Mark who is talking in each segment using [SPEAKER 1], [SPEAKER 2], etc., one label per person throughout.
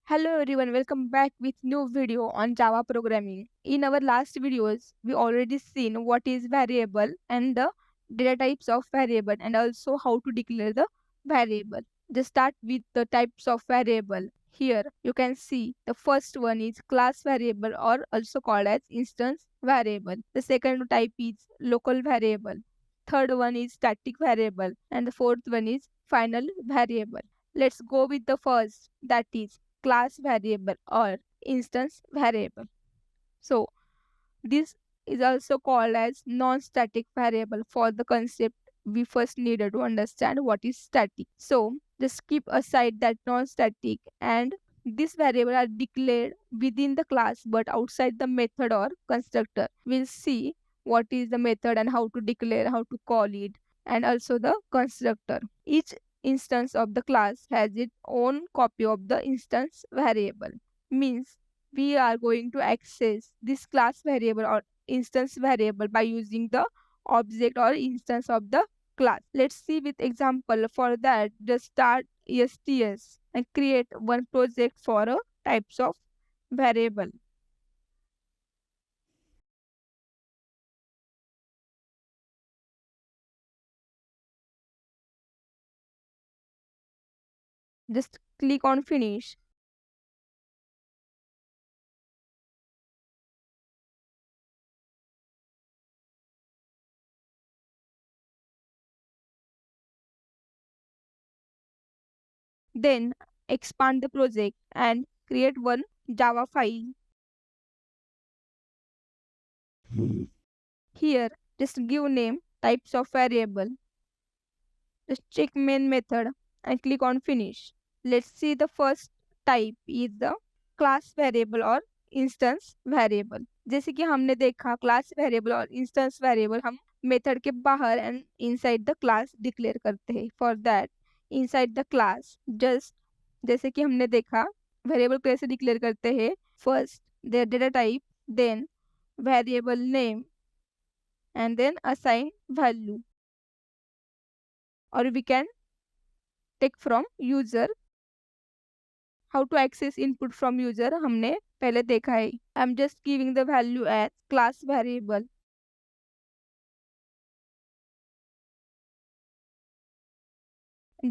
[SPEAKER 1] Hello everyone, welcome back with new video on Java programming. In our last videos, we already seen what is variable and the data types of variable and also how to declare the variable. Just start with the types of variable. Here you can see the first one is class variable or also called as instance variable. The second type is local variable. Third one is static variable and the fourth one is final variable. Let's go with the first, that is class variable or instance variable. So this is also called as non-static variable. For the concept, we first needed to understand what is static. So just keep aside that non-static, and these variables are declared within the class but outside the method or constructor. We'll see what is the method and how to declare, how to call it, and also the constructor. Each instance of the class has its own copy of the instance variable. Means we are going to access this class variable or instance variable by using the object or instance of the class. Let's see with example. For that, just start STS and create one project for a types of variable. Just click on finish. Then expand the project and create one Java file. Here, just give name, types of variable. Just check main method and click on finish. Let's see the first type is the class variable or instance variable. जैसे कि हमने देखा class variable और instance variable हम method के बाहर and inside the class declare करते हैं. For that, inside the class just जैसे कि हमने देखा variable कैसे declare करते हैं. First their data type, then variable name, and then assign value, or we can take from user. How to access input from user हमने पहले देखा है. I'm just giving the value as class variable.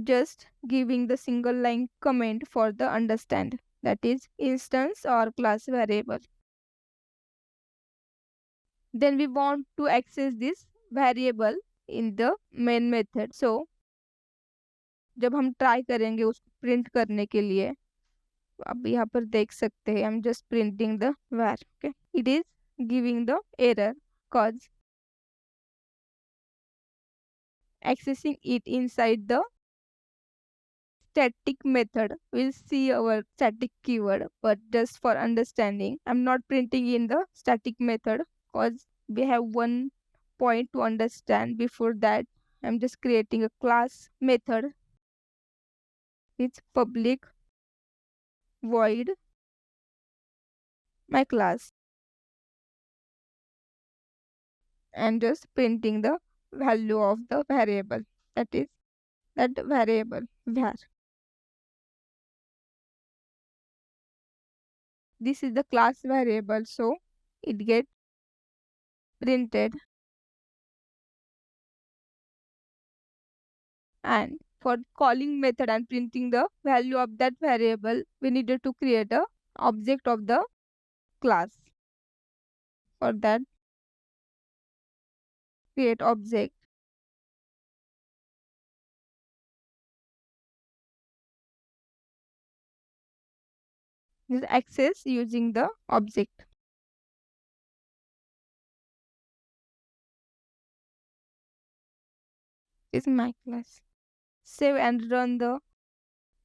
[SPEAKER 1] Just giving the single line comment for the understand, that is instance or class variable. Then we want to access this variable in the main method. So जब हम try करेंगे उसको print करने के लिए, आप यहाँ पर देख सकते हैं, I'm just printing the var. Okay, it is giving the error cause accessing it inside the static method. We'll see our static keyword, but just for understanding, I'm not printing in the static method because we have one point to understand. Before that, I'm just creating a class method. It's public void my class and just printing the value of the variable, that is that variable var. This is the class variable, so it gets printed. And for calling method and printing the value of that variable, we needed to create a object of the class. For that, create object. This access using the object. This is my class. Save and run the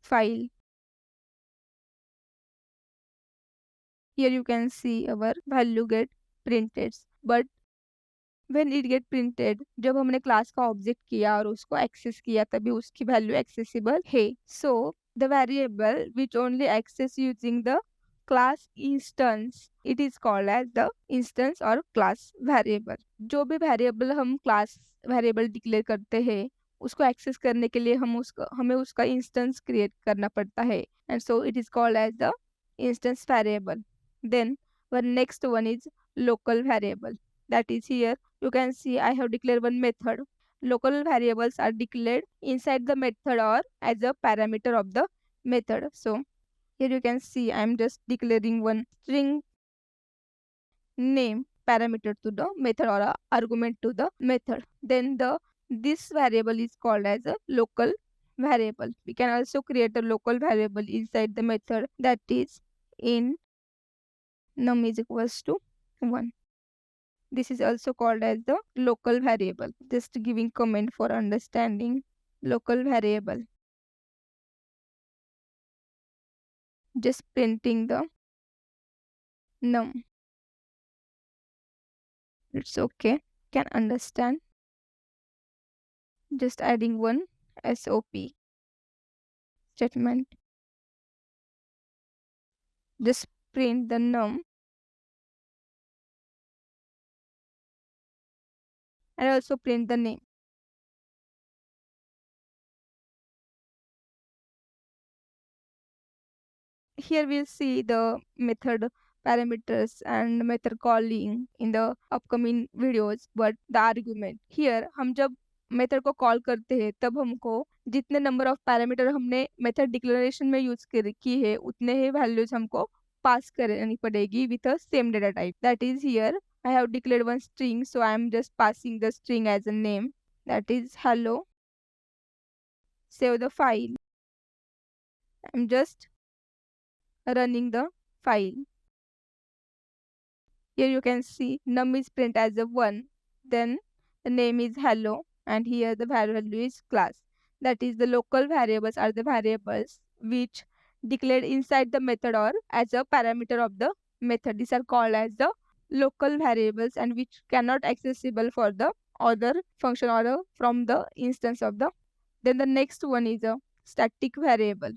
[SPEAKER 1] file. Here you can see our value get printed. But when it get printed, जब हमने class का object किया और उसको access किया तभी उसकी value accessible है. So the variable which only access using the class instance, it is called as the instance or class variable. जो भी variable हम class variable declare करते हैं उसको access करने के लिए हमें उसका instance create करना पड़ता है, and so it is called as the instance variable. Then our next one is local variable. That is here you can see I have declared one method. Local variables are declared inside the method or as a parameter of the method. So here you can see I am just declaring one string name parameter to the method or a argument to the method. Then this variable is called as a local variable. We can also create a local variable inside the method, that is in num is equals to 1. This is also called as the local variable. Just giving comment for understanding. Local variable, just printing the num. It's okay, can understand. Just adding one SOP statement. Just print the num and also print the name. Here we'll see the method parameters and method calling in the upcoming videos. But the argument here, हम जब method को call करते हैं तब हमको जितने number of parameter हमने method declaration में यूज की है उतने ही वैल्यूज हमको पास करनी पड़ेगी with a same data type. That is here I have declared one string, so I am just passing the string as a name, that is hello. Save the file. I'm just running the file. Here you can see num is print as a 1, then the name is hello, and here the value is class. That is the local variables are the variables which declared inside the method or as a parameter of the method. These are called as the local variables and which cannot accessible for the other function or from the instance of the. Then the next one is a static variable.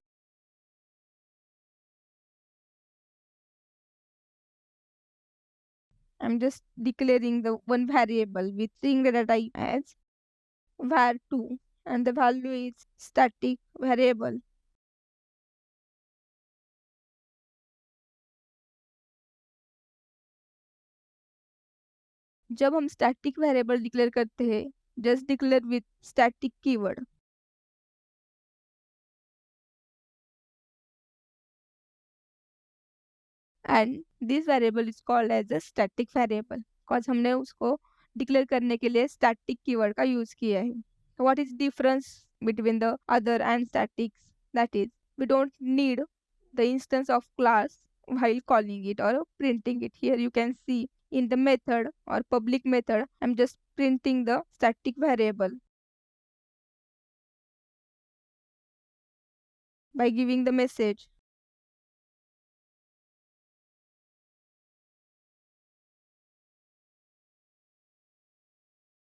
[SPEAKER 1] I'm just declaring the one variable with string data type as var2 and the value is static variable. जब हम static variable declare करते हैं, just declare with static keyword. And this variable is called as a static variable because हमने उसको declare करने के लिए static keyword का use किया है. What is difference between the other and statics? That is, we don't need the instance of class while calling it or printing it. Here you can see in the method or public method, I'm just printing the static variable by giving the message.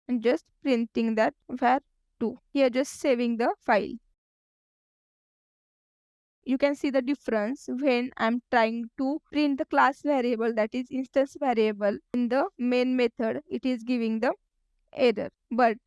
[SPEAKER 1] And just printing that var2. Here just saving the file. You can see the difference when I'm trying to print the class variable, that is instance variable, in the main method it is giving the error. But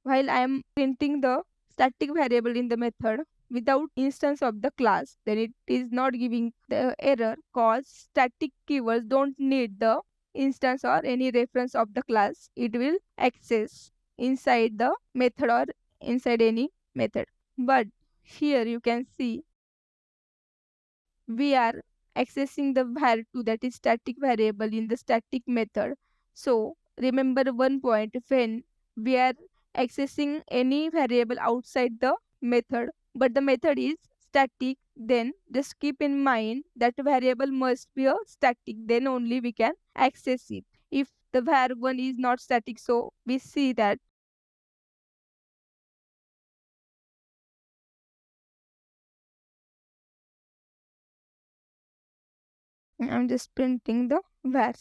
[SPEAKER 1] while I am printing the static variable in the method without instance of the class, then it is not giving the error cause static keywords don't need the instance or any reference of the class. It will access inside the method or inside any method. But here you can see we are accessing the var2, that is static variable, in the static method. So remember one point, when we are accessing any variable outside the method but the method is static, then just keep in mind that variable must be a static, then only we can access it. If the var1 is not static, so we see that I'm just printing the var.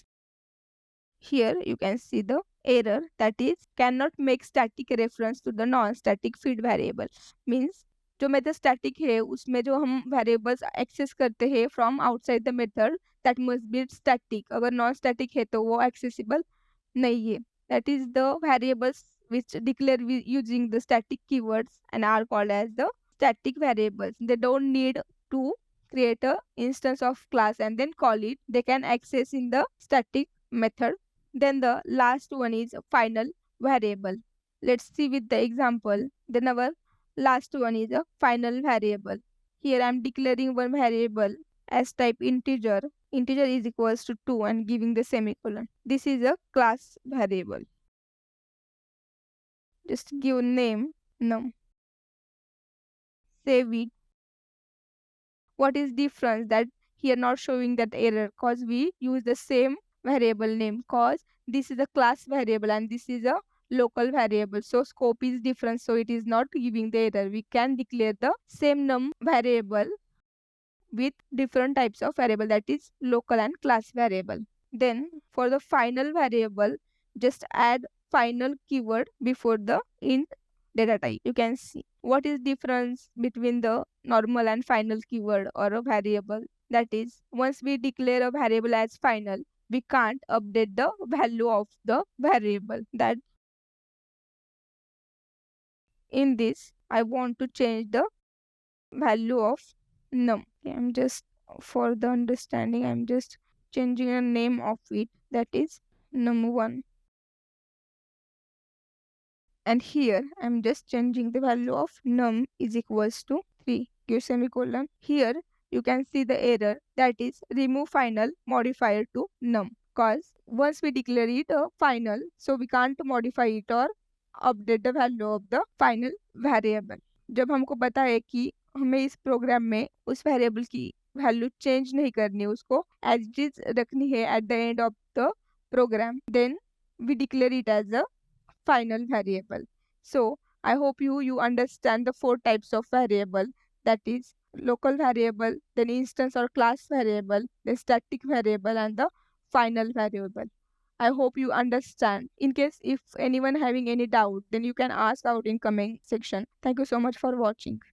[SPEAKER 1] Here you can see the error, that is cannot make static reference to the non-static feed variable. Means जो method static है उसमें जो हम variables access करते हैं from outside the method that must be static. अगर non static है तो वो एक्सेसिबल नहीं है. That is the variables which declare using the static keywords and are called as the static variables. They don't need to create a instance of class and then call it. They can access in the static method. Then the last one is final variable. Let's see with the example. Then our last one is a final variable. Here I am declaring one variable as type integer. Integer is equals to 2 and giving the semicolon. This is a class variable. Just give name num. Save it. What is difference that here not showing that error? Cause we use the same variable name. Cause this is a class variable and this is a local variable. So scope is different. So it is not giving the error. We can declare the same num variable with different types of variable, that is local and class variable. Then for the final variable, just add final keyword before the int data type. You can see what is difference between the normal and final keyword or a variable. That is, once we declare a variable as final, we can't update the value of the variable. That in this, I want to change the value of num. Okay, I'm just, for the understanding, I'm just changing the name of it, that is num1. And here I'm just changing the value of num is equals to 3. Give semicolon. Here you can see the error, that is remove final modifier to num. Cause once we declare it a final, so we can't modify it or update the value of the final variable. जब हमको पता है कि हमें इस programme में उस variable की वैल्यू चेंज नहीं करनी, उसको एज इट इज रखनी है at the end of the program, then we declare it as a final variable. So I hope you understand the 4 types of variable, that is local variable, then instance or class variable, the static variable, and the final variable. I hope you understand. In case if anyone having any doubt, then you can ask out in comment section. Thank you so much for watching.